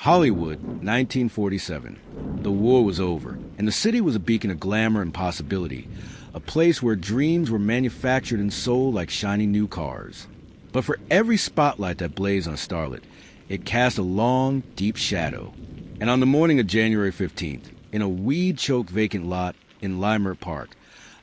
Hollywood, 1947. The war was over, and the city was a beacon of glamour and possibility, a place where dreams were manufactured and sold like shiny new cars. But for every spotlight that blazed on a starlet, it cast a long, deep shadow. And on the morning of January 15th, in a weed-choked vacant lot in Leimert Park,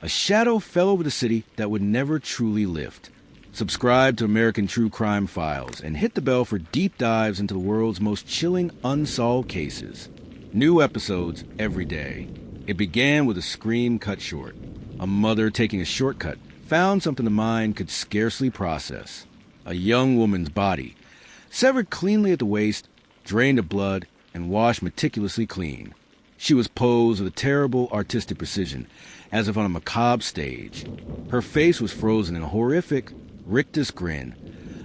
a shadow fell over the city that would never truly lift. Subscribe to American True Crime Files and hit the bell for deep dives into the world's most chilling unsolved cases. New episodes every day. It began with a scream cut short. A mother taking a shortcut found something the mind could scarcely process. A young woman's body, severed cleanly at the waist, drained of blood, and washed meticulously clean. She was posed with a terrible artistic precision, as if on a macabre stage. Her face was frozen in a horrific, rictus grin,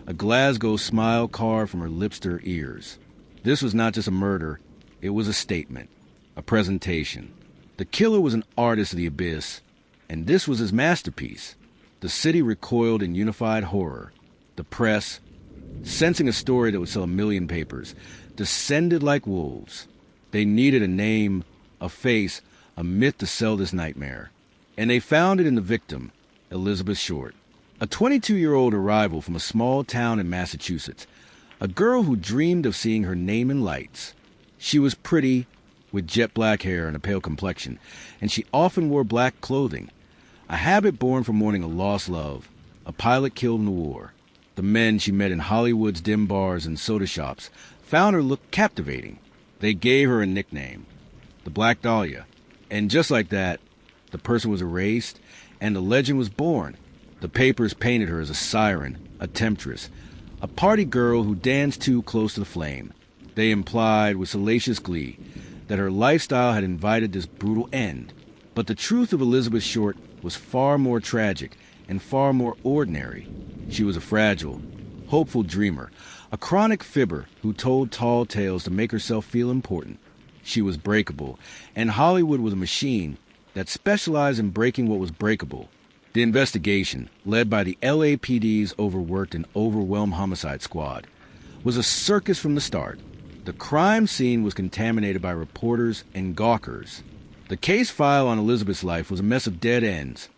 a Glasgow smile carved from her lips to her ears. This was not just a murder, it was a statement, a presentation. The killer was an artist of the abyss, and this was his masterpiece. The city recoiled in unified horror. The press, sensing a story that would sell 1 million papers, descended like wolves. They needed a name, a face, a myth to sell this nightmare. And they found it in the victim, Elizabeth Short, a 22-year-old arrival from a small town in Massachusetts, a girl who dreamed of seeing her name in lights. She was pretty, with jet black hair and a pale complexion, and she often wore black clothing, a habit born from mourning a lost love, a pilot killed in the war. The men she met in Hollywood's dim bars and soda shops found her look captivating. They gave her a nickname, the Black Dahlia. And just like that, the person was erased and the legend was born. The papers painted her as a siren, a temptress, a party girl who danced too close to the flame. They implied with salacious glee that her lifestyle had invited this brutal end. But the truth of Elizabeth Short was far more tragic and far more ordinary. She was a fragile, hopeful dreamer, a chronic fibber who told tall tales to make herself feel important. She was breakable, and Hollywood was a machine that specialized in breaking what was breakable. The investigation, led by the LAPD's overworked and overwhelmed homicide squad, was a circus from the start. The crime scene was contaminated by reporters and gawkers. The case file on Elizabeth's life was a mess of dead ends,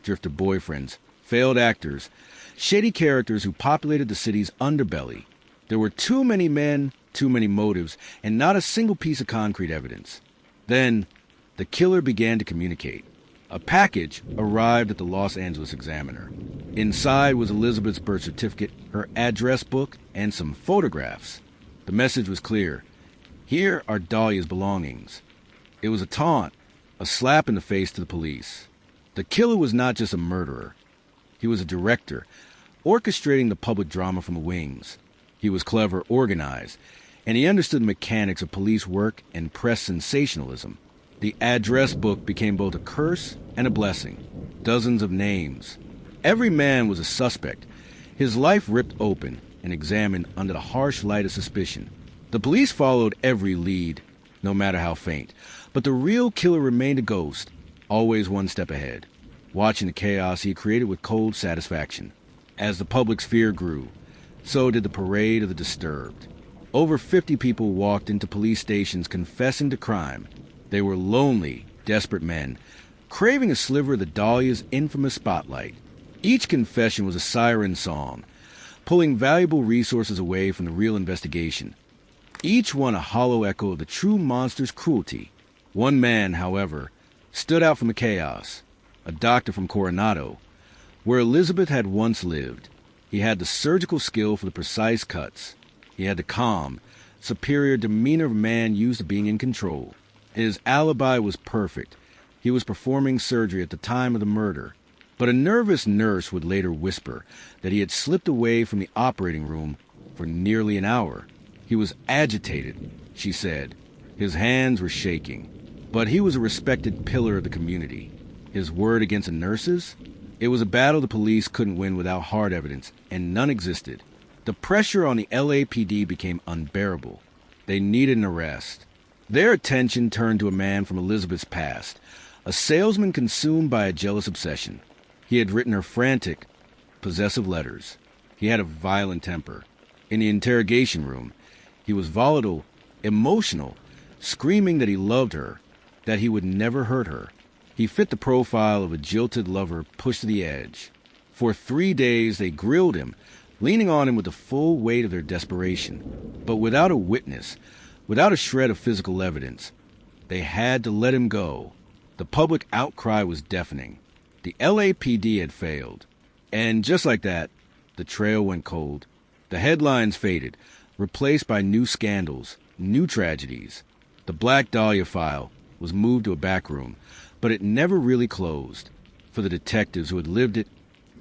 drifter boyfriends, failed actors, shady characters who populated the city's underbelly. There were too many men, too many motives, and not a single piece of concrete evidence. Then, the killer began to communicate. A package arrived at the Los Angeles Examiner. Inside was Elizabeth's birth certificate, her address book, and some photographs. The message was clear. Here are Dahlia's belongings. It was a taunt, a slap in the face to the police. The killer was not just a murderer. He was a director, orchestrating the public drama from the wings. He was clever, organized, and he understood the mechanics of police work and press sensationalism. The address book became both a curse and a blessing. Dozens of names. Every man was a suspect, his life ripped open and examined under the harsh light of suspicion. The police followed every lead, no matter how faint, but the real killer remained a ghost, always one step ahead, watching the chaos he created with cold satisfaction. As the public's fear grew, so did the parade of the disturbed. Over 50 people walked into police stations confessing to crime. They were lonely, desperate men, craving a sliver of the Dahlia's infamous spotlight. Each confession was a siren song, pulling valuable resources away from the real investigation. Each one a hollow echo of the true monster's cruelty. One man, however, stood out from the chaos, a doctor from Coronado, where Elizabeth had once lived. He had the surgical skill for the precise cuts. He had the calm, superior demeanor of a man used to being in control. His alibi was perfect. He was performing surgery at the time of the murder. But a nervous nurse would later whisper that he had slipped away from the operating room for nearly an hour. He was agitated, she said. His hands were shaking. But he was a respected pillar of the community. His word against the nurses? It was a battle the police couldn't win without hard evidence, and none existed. The pressure on the LAPD became unbearable. They needed an arrest. Their attention turned to a man from Elizabeth's past, a salesman consumed by a jealous obsession. He had written her frantic, possessive letters. He had a violent temper. In the interrogation room, he was volatile, emotional, screaming that he loved her, that he would never hurt her. He fit the profile of a jilted lover pushed to the edge. For 3 days they grilled him, leaning on him with the full weight of their desperation. But without a witness, without a shred of physical evidence, they had to let him go. The public outcry was deafening. The LAPD had failed. And just like that, the trail went cold. The headlines faded, replaced by new scandals, new tragedies. The Black Dahlia file was moved to a back room, but it never really closed. For the detectives who had lived it,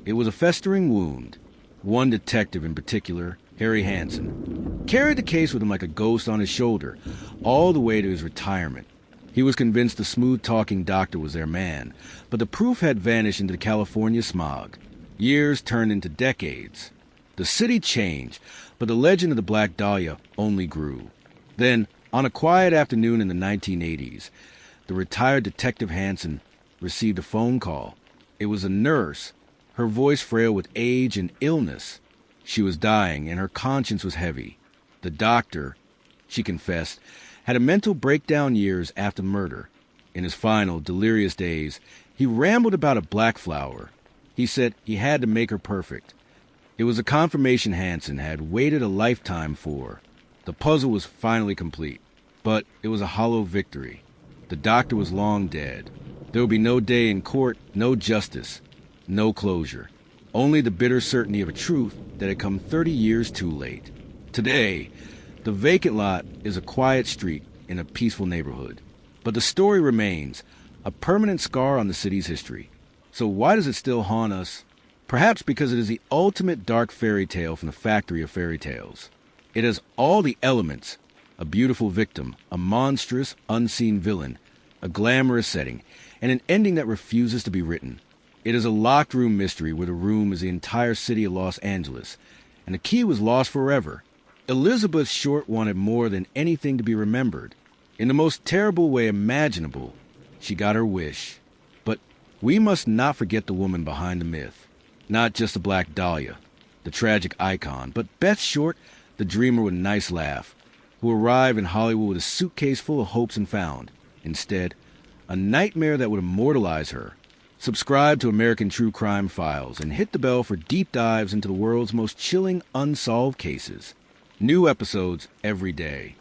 it was a festering wound. One detective in particular, Harry Hansen, carried the case with him like a ghost on his shoulder, all the way to his retirement. He was convinced the smooth-talking doctor was their man, but the proof had vanished into the California smog. Years turned into decades. The city changed, but the legend of the Black Dahlia only grew. Then, on a quiet afternoon in the 1980s, the retired Detective Hansen received a phone call. It was a nurse, her voice frail with age and illness. She was dying, and her conscience was heavy. The doctor, she confessed, had a mental breakdown years after murder. In his final, delirious days, he rambled about a black flower. He said he had to make her perfect. It was a confirmation Hansen had waited a lifetime for. The puzzle was finally complete, but it was a hollow victory. The doctor was long dead. There would be no day in court, no justice, no closure. Only the bitter certainty of a truth that had come 30 years too late. Today, the vacant lot is a quiet street in a peaceful neighborhood. But the story remains, a permanent scar on the city's history. So why does it still haunt us? Perhaps because it is the ultimate dark fairy tale from the factory of fairy tales. It has all the elements: a beautiful victim, a monstrous, unseen villain, a glamorous setting, and an ending that refuses to be written. It is a locked room mystery where the room is the entire city of Los Angeles, and the key was lost forever. Elizabeth Short wanted more than anything to be remembered. In the most terrible way imaginable, she got her wish. But we must not forget the woman behind the myth. Not just the Black Dahlia, the tragic icon, but Beth Short, the dreamer with a nice laugh, who arrived in Hollywood with a suitcase full of hopes and found, instead, a nightmare that would immortalize her. Subscribe to American True Crime Files and hit the bell for deep dives into the world's most chilling unsolved cases. New episodes every day.